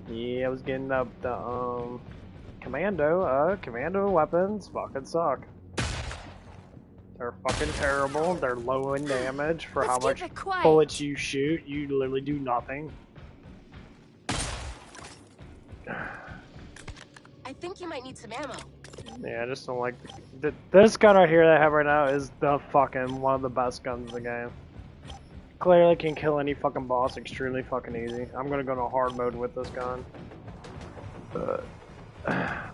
Yeah, I was getting up the commando weapons fucking suck. They're fucking terrible. They're low in damage for how much bullets you shoot. You literally do nothing. I think you might need some ammo. Yeah, I just don't like this gun right here that I have right now is the fucking one of the best guns in the game. Clearly can kill any fucking boss extremely fucking easy. I'm gonna go to hard mode with this gun.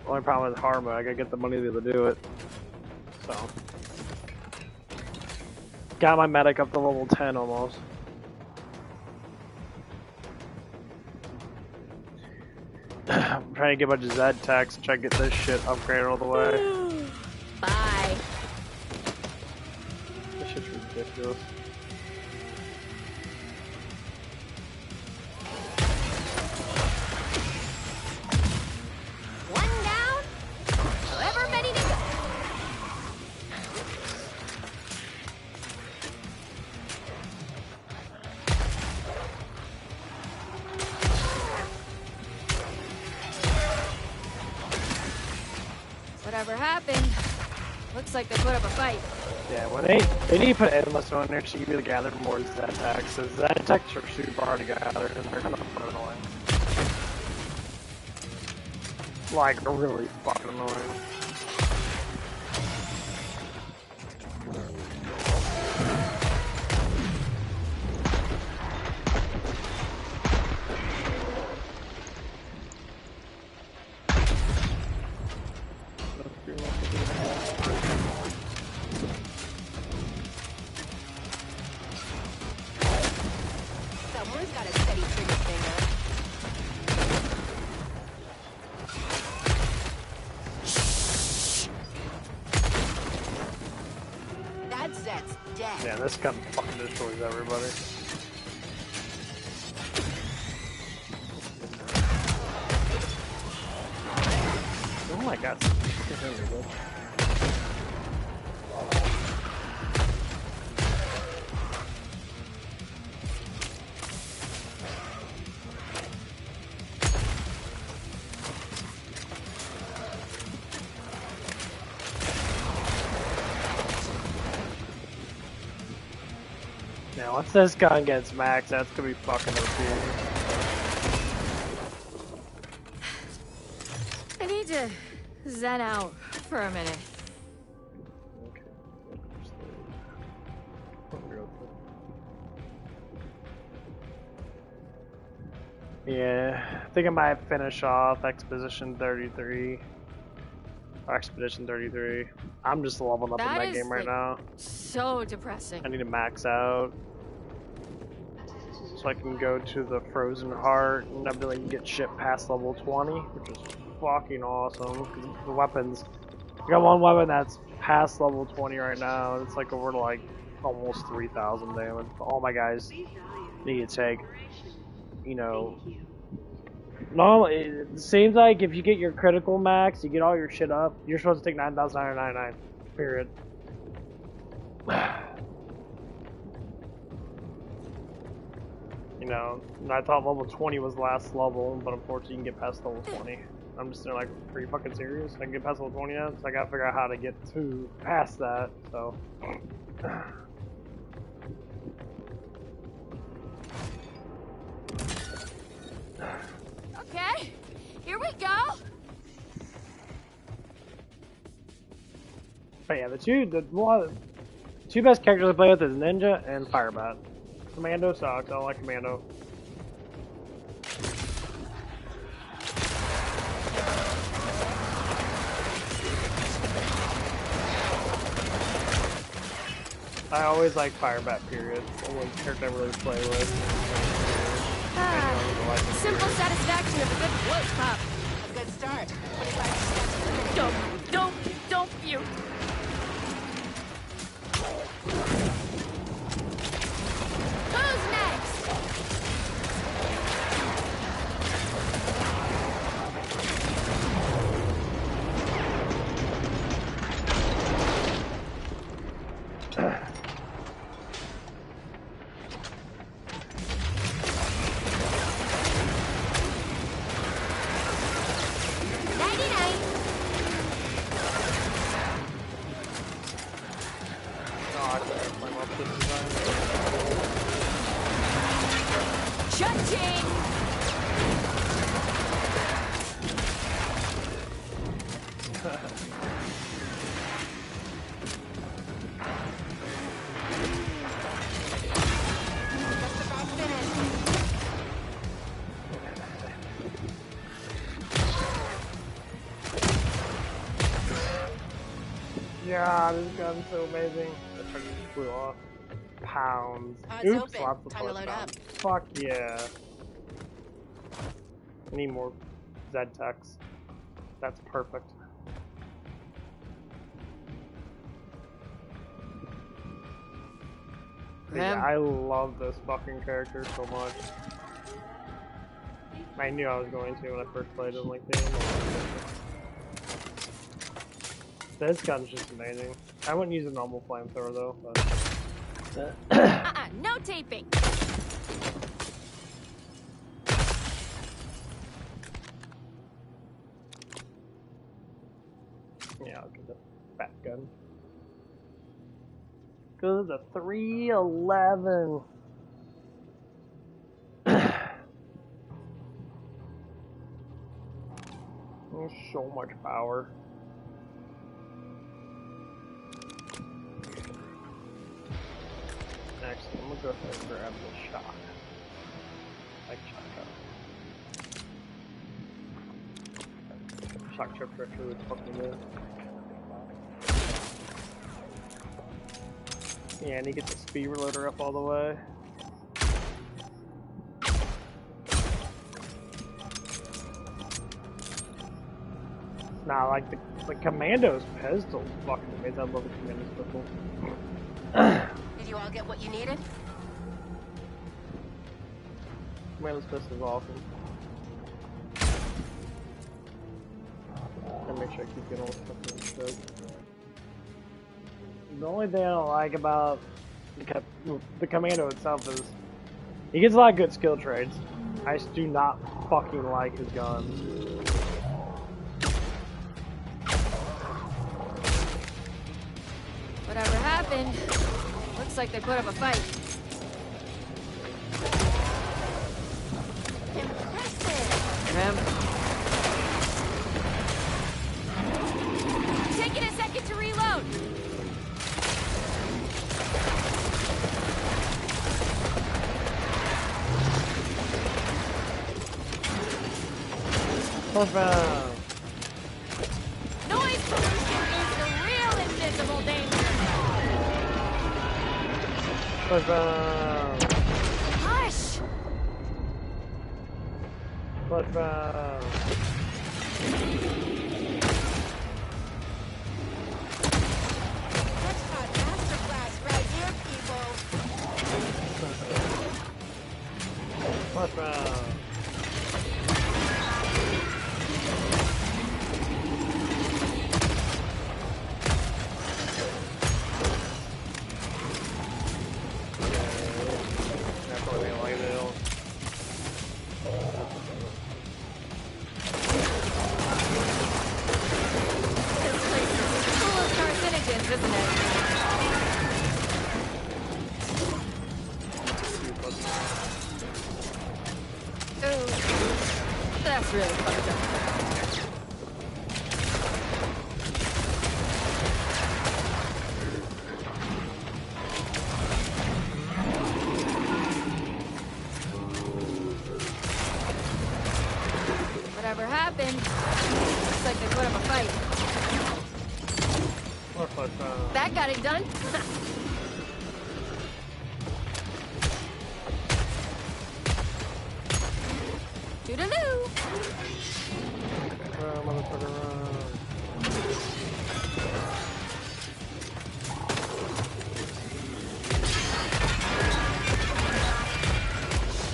Only problem with hard mode, I gotta get the money to do it. So. Got my medic up to level 10 almost. I'm trying to get a bunch of Z techs and try to get this shit upgraded all the way. Bye. This shit's ridiculous. One down, however many to go. Whatever happened, looks like they put up a fight. Yeah, when they need to put endless on there so you can gather more Z techs. So Z techs are super hard to gather and they're kind of annoying. Like, really fucking annoying. Someone's got a steady trigger finger. That Zet's dead. Yeah, this gun fucking destroys everybody. Oh my god, now once this gun gets maxed, that's gonna be fucking OP. I need to zen out for a minute. Yeah, I think I might finish off Expedition 33. Or Expedition 33. I'm just leveling up in that game right now. So depressing. I need to max out. So I can go to the Frozen Heart and I'll be like get shit past level 20, which is fucking awesome. The weapons, I got one weapon that's past level 20 right now, and it's like over to like almost 3,000 damage. All my guys need to take, you know, normally it seems like if you get your critical max, you get all your shit up, you're supposed to take 9,999. Period. You know, I thought level 20 was last level, but unfortunately you can get past level 20. I'm just like, are you fucking serious? I can get past level 20 yet? So I gotta figure out how to get to past that, so. Okay, here we go. But yeah, the two best characters I play with is Ninja and Firebat. Commando sucks, I don't like Commando. I always like Firebat, period. The only character I really play with. Simple satisfaction of a good bloat pop. A good start. 25%. Don't you. Who's next? god, this gun's so amazing. That truck just flew off. Pounds. It's Oops, open. lots of Time to plus load up. pounds. Fuck yeah. I need more Z-Techs. That's perfect. Yeah, I love this fucking character so much. I knew I was going to when I first played him, like, damn. This gun's just amazing. I wouldn't use a normal flamethrower though, but... no taping! Yeah, I'll get the fat gun. Go to the 311. There's so much power. Next, I'm gonna go ahead and grab the shock. Like shotgun. Shock trips are actually fucking good. Yeah, and you get the speed reloader up all the way. Nah, like the Commando's pistol fucking amazing. I love the Commando's pistol. Did you all get what you needed? Commando's pistol's awesome. And make sure I keep getting all the fucking shit. The only thing I don't like about the Commando itself is he gets a lot of good skill trades. I just do not fucking like his guns. Whatever happened, looks like they put up a fight. Impressive! Taking a second to reload! Perfect. Noise pollution is the real invisible danger! Perfect. Hush! Perfect. That's not masterclass right here, people! Perfect. That's really fucked up. Whatever happened, looks like they put up a fight. That got it done. Toodaloo! Motherfucker,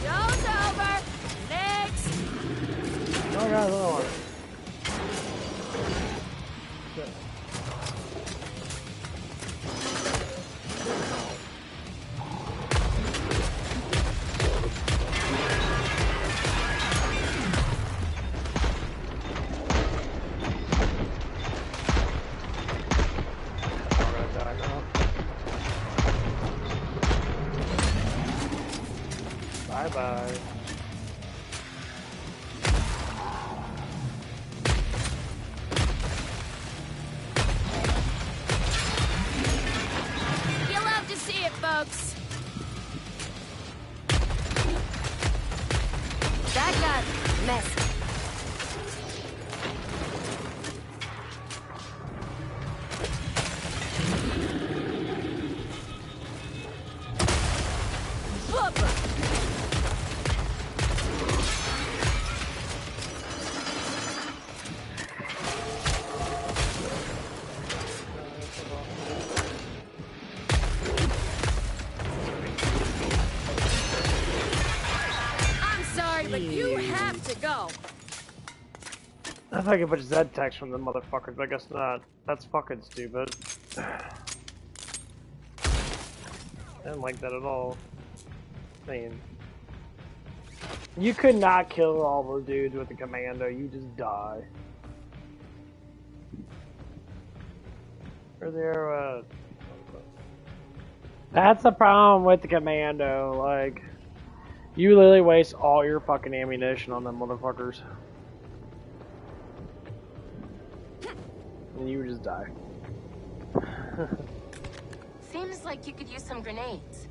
Show's over! Next! Oh, I got another one. Shit. Bye-bye. I thought I could put Z text from the motherfuckers, but I guess not. That's fucking stupid. I didn't like that at all. I mean, you could not kill all those dudes with the commando, you just die. Where's the arrow at? That's the problem with the commando, like, you literally waste all your fucking ammunition on them motherfuckers. And you just die. Seems like you could use some grenades.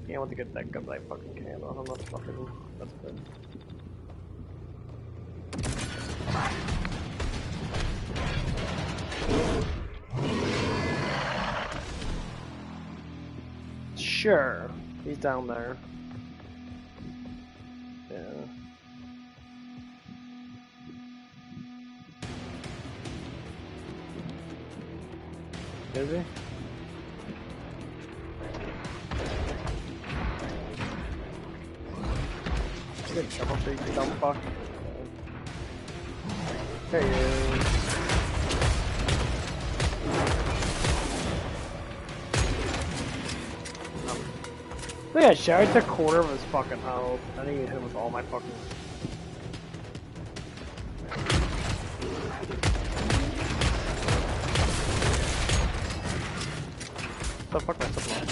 Can't wait to get that gun that I fucking can. I'm not fucking. That's good. Sure. He's down there. Yeah. Is he? Good shovel for you dumb fuck. There he is. Look at that shit, I took a quarter of his fucking health. I need to hit him with all my fucking... The fuck myself up.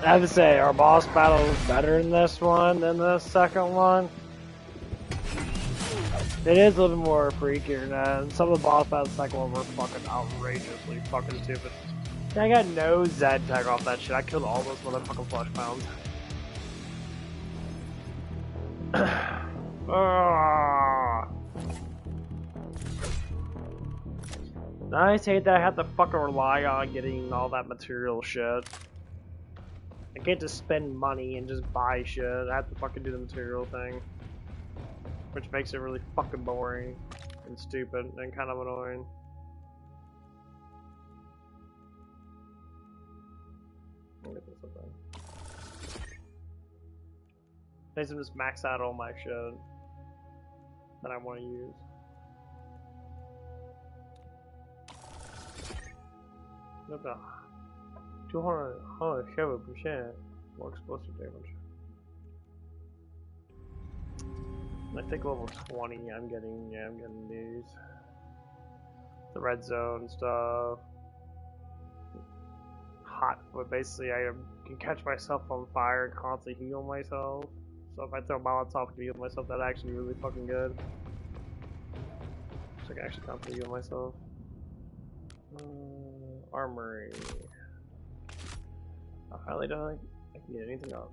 I have to say, our boss battle is better in this one than the second one. It is a little bit more freakier now. And some of the boss battles in the second one were fucking outrageously fucking stupid. Yeah, I got no Z tag off that shit. I killed all those motherfucking flesh pounds. I just hate that I have to fucking rely on getting all that material shit. I can't just spend money and just buy shit. I have to fucking do the material thing. Which makes it really fucking boring and stupid and kind of annoying. I'll get this up there. I need to just max out all my shit that I want to use. What the? 207% more explosive damage. I think level 20 I'm getting these. The red zone stuff. Hot, but basically I can catch myself on fire and constantly heal myself. So if I throw Molotov to heal myself, that's actually really fucking good. So I can actually constantly heal myself. Armory. I finally done. I can get anything up.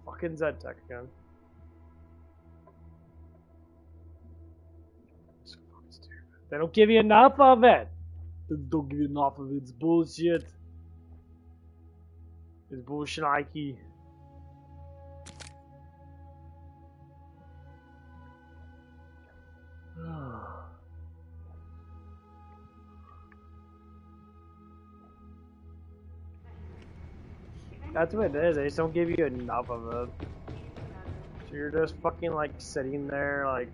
Fucking Z-Tech again. So fucking stupid. They don't give you enough of it! They don't give you enough of it. It's bullshit. It's bullshit, Ike. That's what it is, they just don't give you enough of it. So you're just fucking like sitting there like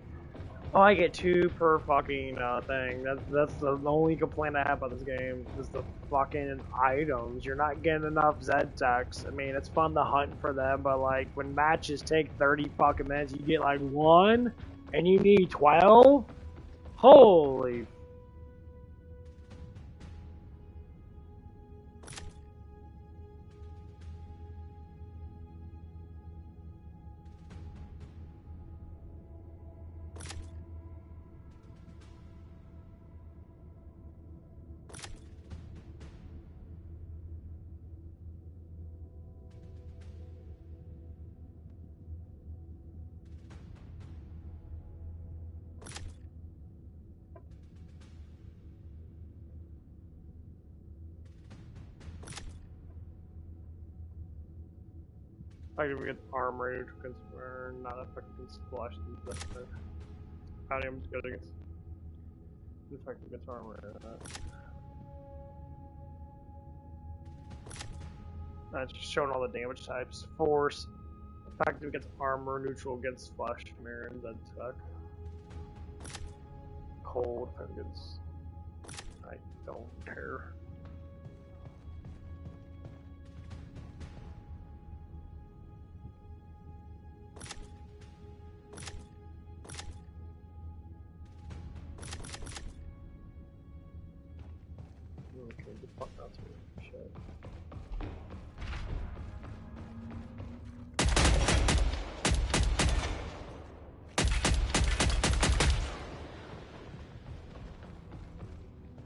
Oh, I get 2 per fucking thing. That's the only complaint I have about this game is the fucking items. You're not getting enough Z-Techs. I mean, it's fun to hunt for them, but like when matches take 30 fucking minutes, you get like 1, and you need 12. Holy. I can get armor, which can not effective splash these different. Palladium's good against effective against armor. That's just showing all the damage types. Force, effective against armor, neutral against flesh, mirror, and then attack. Cold, effective against. I don't care. Okay, the fuck that's weird. Shit.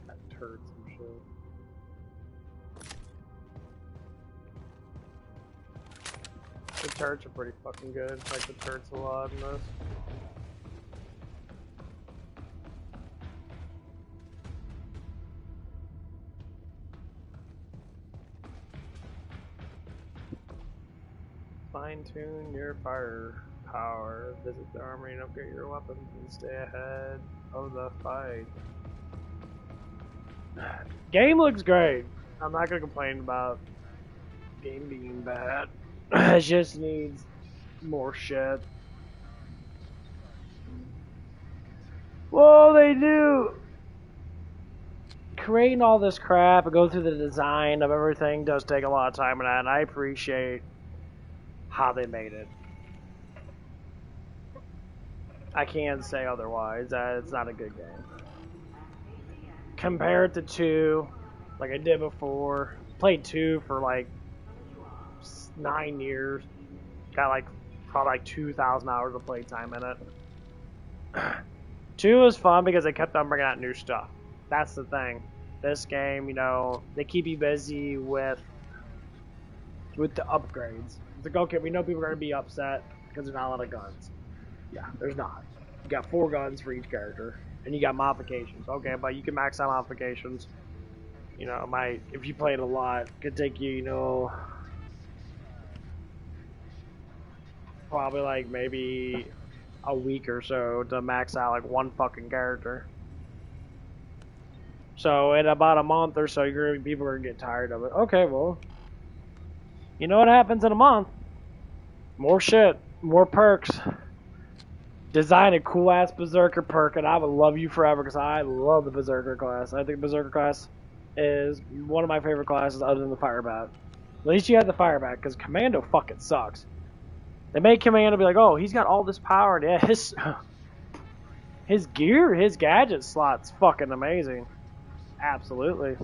That turds and shit. The turrets are pretty fucking good. I like the turrets a lot in this. Fine-tune your firepower. Visit the armory and upgrade your weapons and stay ahead of the fight. Game looks great. I'm not gonna complain about game being bad. It just needs more shit. Well, they do. Creating all this crap and go through the design of everything does take a lot of time, and I appreciate how they made it. I can't say otherwise. It's not a good game. Compared to 2, like I did before, played 2 for like 9 years. Got like probably like 2,000 hours of playtime in it. 2 was fun because they kept on bringing out new stuff. That's the thing. This game, you know, they keep you busy with the upgrades. It's like, okay, we know people are going to be upset because there's not a lot of guns. Yeah, there's not. You got 4 guns for each character, and you got modifications. Okay, but you can max out modifications. You know, if you play it a lot, it could take you, you know, probably like maybe a week or so to max out like 1 fucking character. So in about a month or so, people are gonna get tired of it. Okay, well, you know what happens in a month? More shit, more perks. Design a cool ass Berserker perk, and I would love you forever because I love the Berserker class. I think Berserker class is one of my favorite classes other than the Firebat. At least you have the Firebat because Commando fucking sucks. They made Commando be like, oh, he's got all this power, and yeah, his gear, his gadget slot's fucking amazing. Absolutely.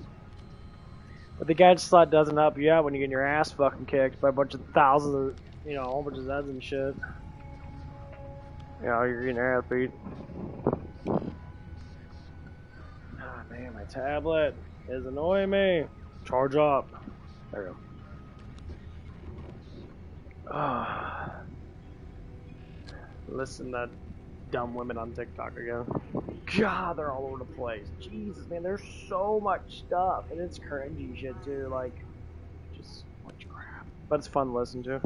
But the gadget slot doesn't help you out when you get your ass fucking kicked by a bunch of thousands of, you know, a whole bunch of Zeds and shit. You know, you're getting your ass beat. Ah, man, my tablet is annoying me. Charge up. There we go. Ah. Listen to dumb women on TikTok again. God, they're all over the place. Jesus, man, there's so much stuff, and it's cringy shit too. Like, just so much crap. But it's fun to listen to.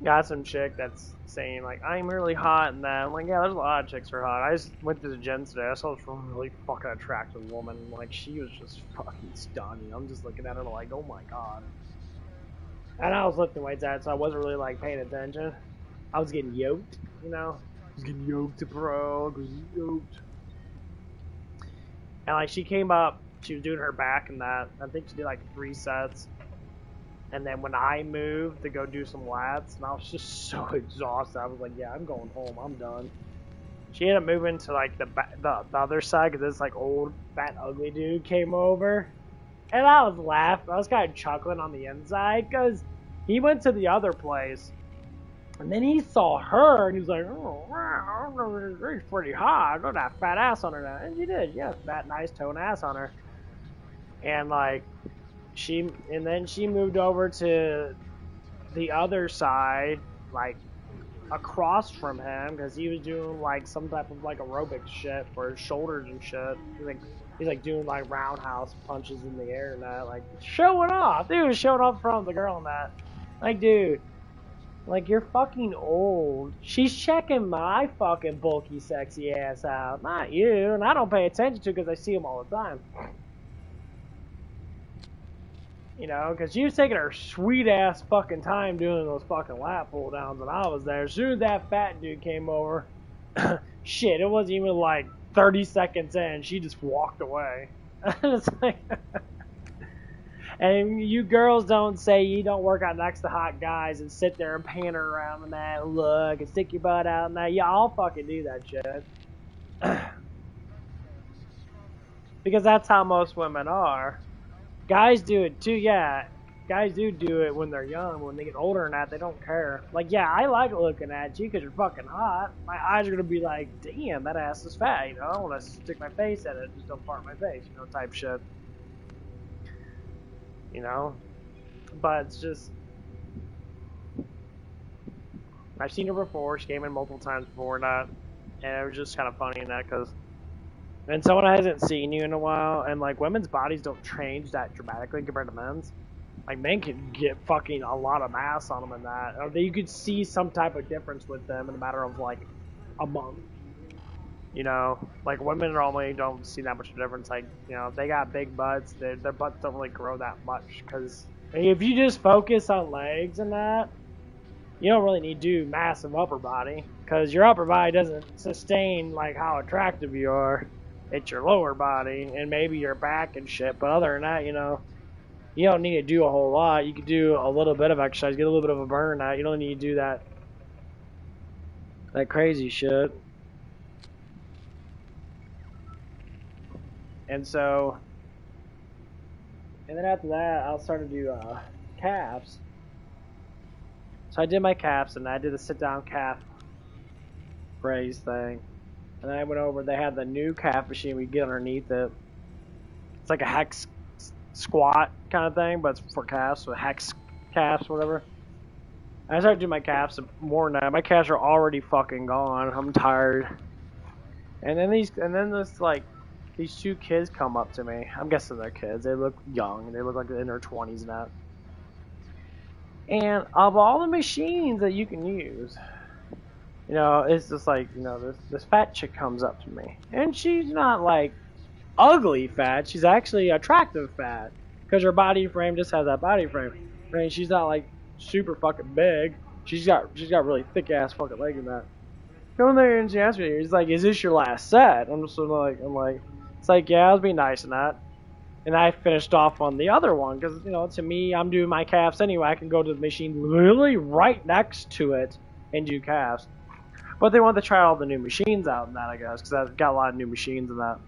Got some chick that's saying like, I'm really hot and that. I'm like, yeah, there's a lot of chicks who are hot. I just went to the gym today. I saw this really fucking attractive woman. Like, she was just fucking stunning. I'm just looking at her like, oh my god. And I was lifting weights at it, so I wasn't really like paying attention. I was getting yoked, you know? I was getting yoked to pro, getting yoked. And like she came up, she was doing her back and that. I think she did like 3 sets. And then when I moved to go do some lats, and I was just so exhausted, I was like, yeah, I'm going home. I'm done. She ended up moving to like the other side because this like old fat ugly dude came over, and I was laughing. I was kind of chuckling on the inside because he went to the other place, and then he saw her and he was like, oh wow, she's pretty hot. Got that fat ass on her now, and she did. Yeah, fat nice tone ass on her, and like then she moved over to the other side, like across from him, because he was doing like some type of like aerobic shit for his shoulders and shit. He's like doing like roundhouse punches in the air and that, like showing off. Dude was showing off in front of the girl and that. Like, dude, like you're fucking old. She's checking my fucking bulky, sexy ass out, not you. And I don't pay attention to because I see him all the time. You know, because she was taking her sweet ass fucking time doing those fucking lap pull downs when I was there. As soon as that fat dude came over, shit, it wasn't even like 30 seconds in. She just walked away. It's like, and you girls don't say you don't work out next to hot guys and sit there and panter around and that, look, and stick your butt out and that. Yeah, I'll fucking do that shit. Because that's how most women are. Guys do it too, yeah. Guys do it when they're young. When they get older than that, they don't care. Like, yeah, I like looking at you because you're fucking hot. My eyes are going to be like, damn, that ass is fat, you know? I want to stick my face at it. Just don't part my face, you know, type shit. You know? But it's just... I've seen her before. She came in multiple times before and that. And it was just kind of funny in that because... And someone hasn't seen you in a while, and like women's bodies don't change that dramatically compared to men's. Like men can get fucking a lot of mass on them and that, or you could see some type of difference with them in a matter of like a month. You know, like women normally don't see that much of a difference. Like, you know, if they got big butts, their butts don't really grow that much. Because if you just focus on legs and that, you don't really need to do massive upper body, because your upper body doesn't sustain like how attractive you are. It's your lower body and maybe your back and shit. But other than that, you know, you don't need to do a whole lot. You could do a little bit of exercise, get a little bit of a burn out. You don't need to do that crazy shit. And so, and then after that, I'll start to do calves. So I did my calves, and I did a sit-down calf raise thing. And then I went over, they had the new calf machine we get underneath it. It's like a hex squat kind of thing, but it's for calves, so hex calves, whatever. I started doing my calves more than that. My calves are already fucking gone. I'm tired. And then these 2 kids come up to me. I'm guessing they're kids. They look young. They look like they're in their 20s now. And of all the machines that you can use, you know, it's just like, you know, this fat chick comes up to me. And she's not like ugly fat. She's actually attractive fat. Because her body frame just has that body frame. I mean, she's not like super fucking big. She's got really thick ass fucking legs in that. Go in there and she asked me, he's like, is this your last set? I'm like, it's like, yeah, I was being nice in that. And I finished off on the other one because, you know, to me, I'm doing my calves anyway. I can go to the machine literally right next to it and do calves. But they want to try all the new machines out in that, I guess, because I've got a lot of new machines in that.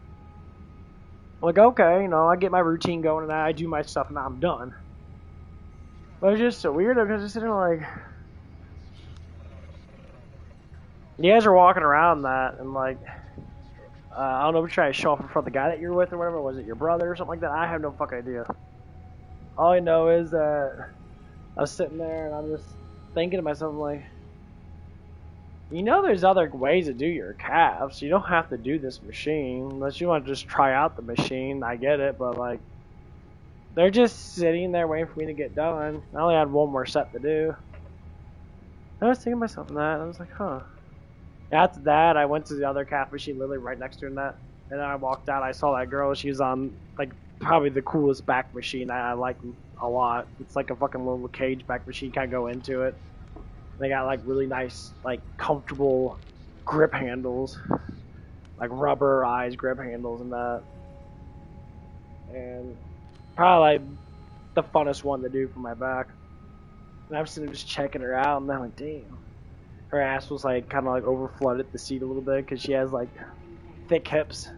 I'm like, okay, you know, I get my routine going and I do my stuff and I'm done. But it's just so weird because it's sitting like, you guys are walking around that and like, I don't know if you're trying to show off in front of the guy that you're with or whatever. Was it your brother or something like that? I have no fucking idea. All I know is that I was sitting there and I'm just thinking to myself like, you know, there's other ways to do your calves. You don't have to do this machine unless you want to just try out the machine. I get it, but like, they're just sitting there waiting for me to get done. I only had one more set to do. I was thinking to myself that, and I was like, huh. After that, I went to the other calf machine literally right next to her and that. And then I walked out, I saw that girl, she was on, like, probably the coolest back machine. I like a lot. It's like a fucking little cage back machine. Kind of go into it. They got like really nice, like comfortable grip handles, like rubberized grip handles and that. And probably like the funnest one to do for my back. And I'm sitting just checking her out, and I'm like, damn. Her ass was like kind of like over flooded the seat a little bit because she has like thick hips,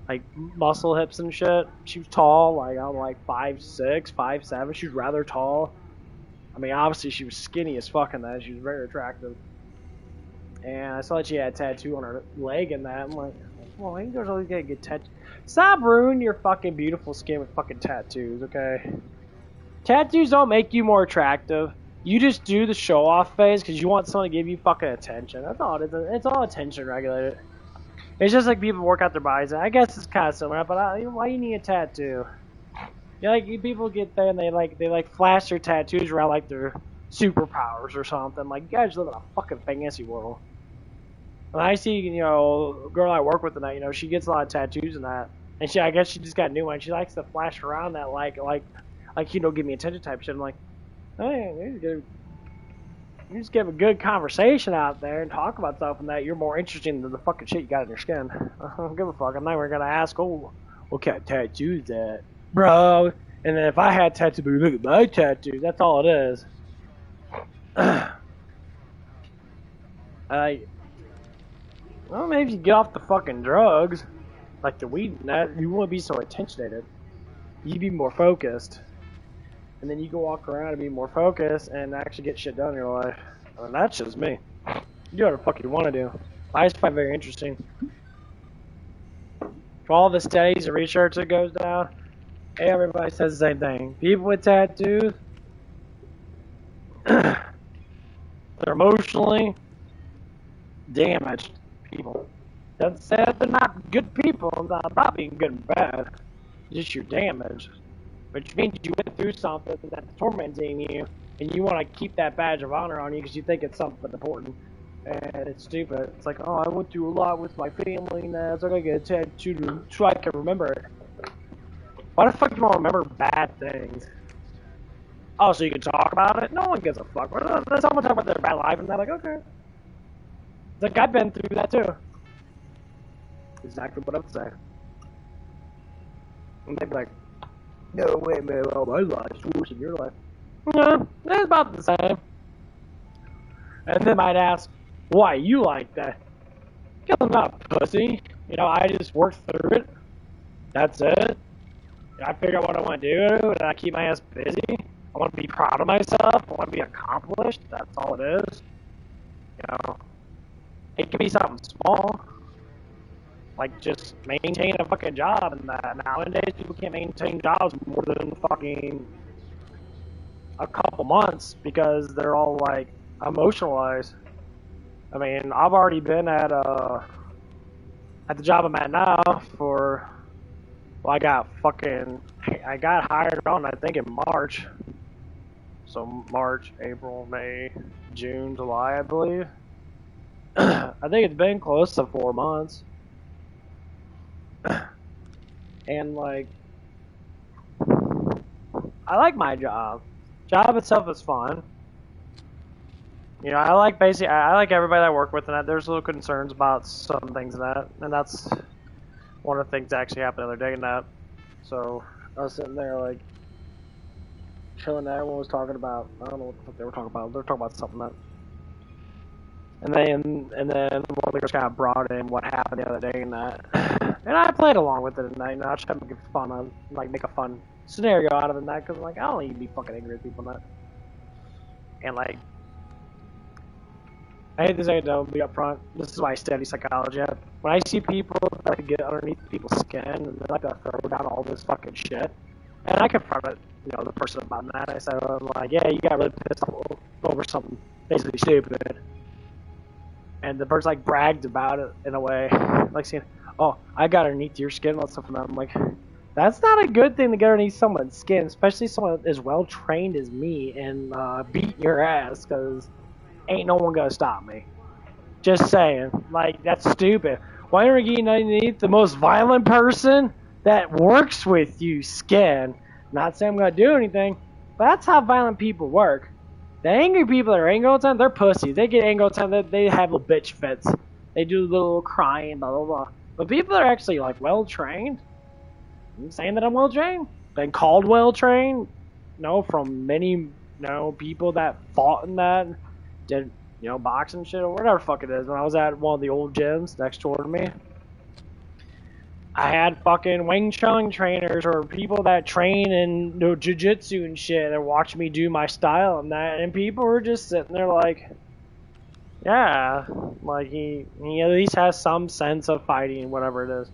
like muscle hips and shit. She was tall, like I'm like 5'6", 5'7". She was rather tall. I mean, obviously she was skinny as fuck in that. She was very attractive. And I saw that she had a tattoo on her leg and that. I'm like, well, you guys always get tattoos. Stop ruining your fucking beautiful skin with fucking tattoos, okay? Tattoos don't make you more attractive. You just do the show-off phase because you want someone to give you fucking attention. That's all it is. It's all attention regulated. It's just like people work out their bodies. I guess it's kind of similar, but why you need a tattoo? You like people get there and they like flash their tattoos around like their superpowers or something. Like, you guys live in a fucking fantasy world. When I see, a girl I work with tonight, she gets a lot of tattoos and that, and I guess she just got a new one. She likes to flash around that like give me attention type shit. I'm like, hey, you just give a good conversation out there and talk about stuff and that. You're more interesting than the fucking shit you got in your skin. I don't give a fuck. I'm not even gonna ask, what kind of tattoo is that, bro? And then if I had tattoos, look at my tattoos. That's all it is. Well, maybe if you get off the fucking drugs, like the weed and that, you won't be so attentionated. You'd be more focused. And then you can walk around and be more focused and actually get shit done in your life. I mean, that's just me. You do whatever the fuck you want to do. I just find it very interesting. For all the studies and research that goes down, everybody says the same thing. People with tattoos, they're emotionally damaged people. Doesn't say that they're not good people. I'm not being good and bad. Just you're damaged. Which means you went through something that's tormenting you, and you want to keep that badge of honor on you because you think it's something important. And it's stupid. It's like, oh, I went through a lot with my family, and so I gotta get a tattoo so I can remember it. Why the fuck do you want to remember bad things? Oh, so you can talk about it? No one gives a fuck. Let someone talk about their bad life, and they're like, okay. It's like, I've been through that too. Exactly what I would say. And they'd be like, no, wait a minute, well, my life's worse than your life. Yeah, it's about the same. And they might ask, why you like that? Because I'm not a pussy. I just work through it. That's it. I figure out what I want to do, and I keep my ass busy. I want to be proud of myself. I want to be accomplished. That's all it is. It can be something small. Like, just maintain a fucking job, and that nowadays people can't maintain jobs more than fucking a couple months because they're all like emotionalized. I mean, I've already been at the job I'm at now for, well, I got hired on, I think, in March. So March, April, May, June, July, I believe. I think it's been close to 4 months. And like, I like my job. Job itself is fun. I like everybody that I work with, and that there's little concerns about some things in that, and that's one of the things that actually happened the other day in that. So I was sitting there like chilling. Everyone was talking about, I don't know what the fuck they were talking about. They were talking about something that. And then one of the girls kind of brought in what happened the other day and that. And I played along with it, and I just had to make a fun scenario out of it and that, because like, I don't need to be fucking angry at people and that. And like, I hate to say it though, be upfront, this is why I study psychology. When I see people that like to get underneath people's skin and they like to throw down all this fucking shit, and I confronted, the person about that. I said, like, yeah, you got really pissed off over something basically stupid. And the person like bragged about it in a way, like saying, oh, I got underneath your skin and all stuff. And I'm like, that's not a good thing to get underneath someone's skin, especially someone as well trained as me, and beat your ass, because ain't no one gonna stop me. Just saying. Like, that's stupid. Why are you getting underneath the most violent person that works with you skin. Not saying I'm gonna do anything, but that's how violent people work. The angry people that are angry all the time, they're pussies. They get angry all the time. They have little bitch fits. They do little crying, blah blah blah. But people that are actually like well trained, I'm saying that I'm well trained, been called well trained, from many people that fought in that, did boxing shit or whatever the fuck it is. When I was at one of the old gyms next door to me, I had fucking Wing Chun trainers or people that train in jiu-jitsu and shit and watch me do my style and that, and people were just sitting there like, yeah, like he at least has some sense of fighting, whatever it is.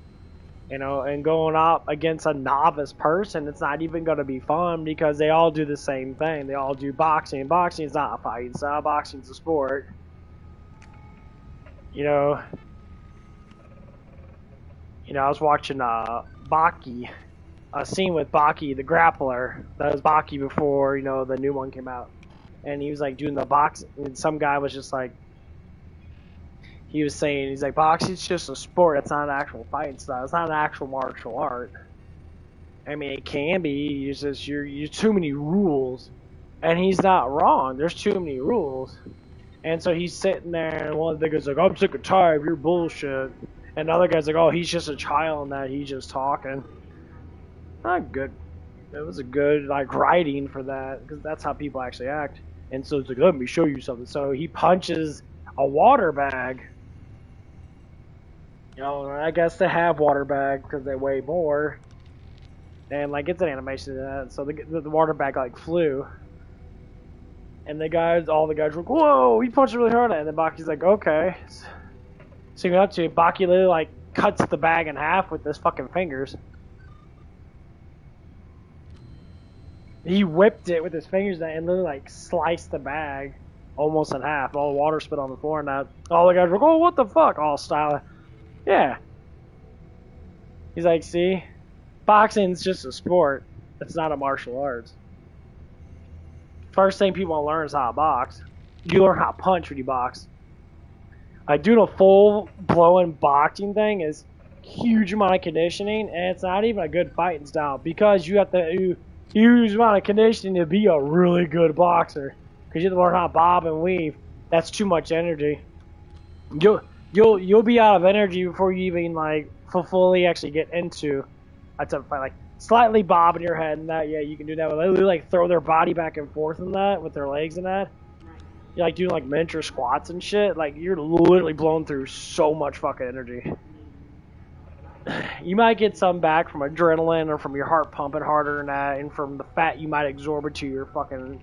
And going up against a novice person, it's not even going to be fun because they all do the same thing. They all do boxing. Boxing is not a fighting style. Boxing's a sport. I was watching Baki, a scene with Baki, the grappler. That was Baki before, the new one came out. And he was like doing the box, and some guy was just like, he was saying, he's like, boxing's just a sport. It's not an actual fighting style. It's not an actual martial art. I mean, it can be. It's just you're too many rules, and he's not wrong. There's too many rules, and so he's sitting there, and one of the guys like, I'm sick and tired of your bullshit, and the other guy's like, oh, he's just a child, and that he's just talking. Not good. It was a good writing for that because that's how people actually act. And so it's like, let me show you something. So he punches a water bag. I guess they have water bags because they weigh more. And it's an animation of that. So the water bag flew. And all the guys were like, whoa, he punched really hard at it. And then Baki's like, okay. So you go up to it, Baki literally cuts the bag in half with his fucking fingers. He whipped it with his fingers and literally sliced the bag almost in half. All the water spit on the floor and that. All the guys were like, oh, what the fuck? All style. Yeah. He's like, see? Boxing's just a sport. It's not a martial arts. First thing people want to learn is how to box. You learn how to punch when you box. Doing a full-blown boxing thing is huge amount of conditioning, and it's not even a good fighting style because you have to do huge amount of conditioning to be a really good boxer. Because you have to learn how to bob and weave. That's too much energy. You'll be out of energy before you even fully actually get into a type of fight. Slightly bobbing your head and that, yeah, you can do that. But they literally throw their body back and forth in that with their legs and that. You're doing miniature squats and shit. You're literally blowing through so much fucking energy. You might get some back from adrenaline or from your heart pumping harder than that, and from the fat you might absorb into your fucking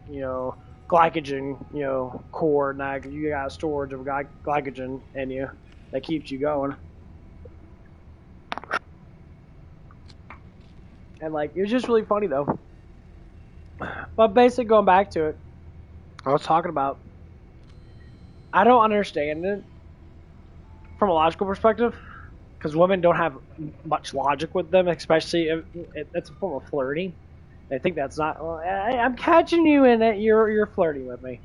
glycogen core and that. You got a storage of glycogen in you that keeps you going. And it was just really funny though. But basically going back to it, I was talking about, I don't understand it from a logical perspective because women don't have much logic with them, especially if it's a form of flirting. I think that's not. Well, I'm catching you in it. You're flirting with me.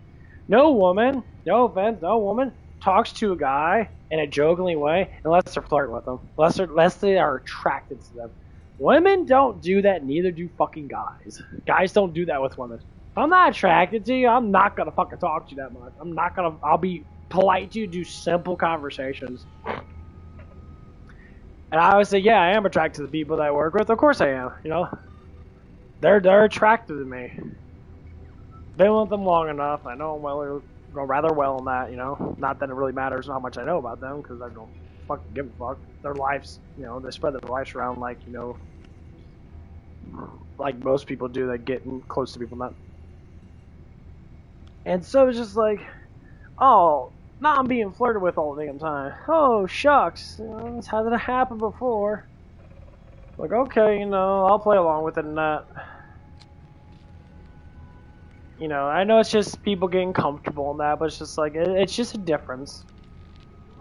No woman, no offense, no woman talks to a guy in a jokingly way unless they're flirting with them, unless they are attracted to them. Women don't do that. Neither do fucking guys. Guys don't do that with women. If I'm not attracted to you, I'm not gonna fucking talk to you that much. I'll be polite to you, do simple conversations. And I always say, yeah, I am attracted to the people that I work with. Of course I am. They're attracted to me. Been with them long enough. I know them rather well in that. Not that it really matters how much I know about them because I don't fucking give a fuck. Their lives, they spread their lives around like most people do that get close to people. Not. And so it's just oh, now I'm being flirted with all the damn time. Oh, shucks. This hasn't happened before. Okay, I'll play along with it and that. I know it's just people getting comfortable in that, but it's just it's just a difference.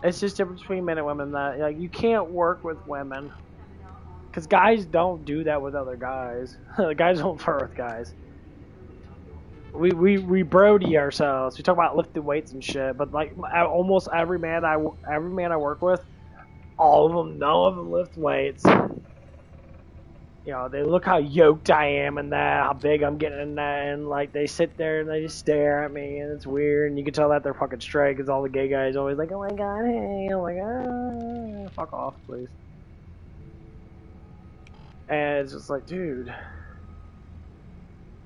It's just a difference between men and women that, you can't work with women. Because guys don't do that with other guys. Guys don't flirt with guys. We brody ourselves. We talk about lifting weights and shit, but almost every man I work with, all of them, none of them lift weights. you know, they look how yoked I am and that, how big I'm getting in that, and like they sit there and they just stare at me, and it's weird, and you can tell that they're fucking straight because all the gay guys always like, oh my god, hey, oh my god, fuck off, please. And it's just like, dude,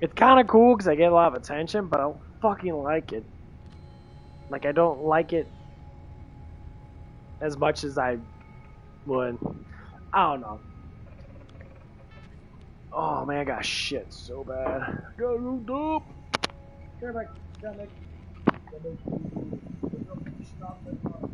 it's kind of cool because I get a lot of attention, but I don't fucking like it. Like, I don't like it as much as I would. I don't know. Oh man, I got shit so bad. I got no dope. Come back, come back. Stop that.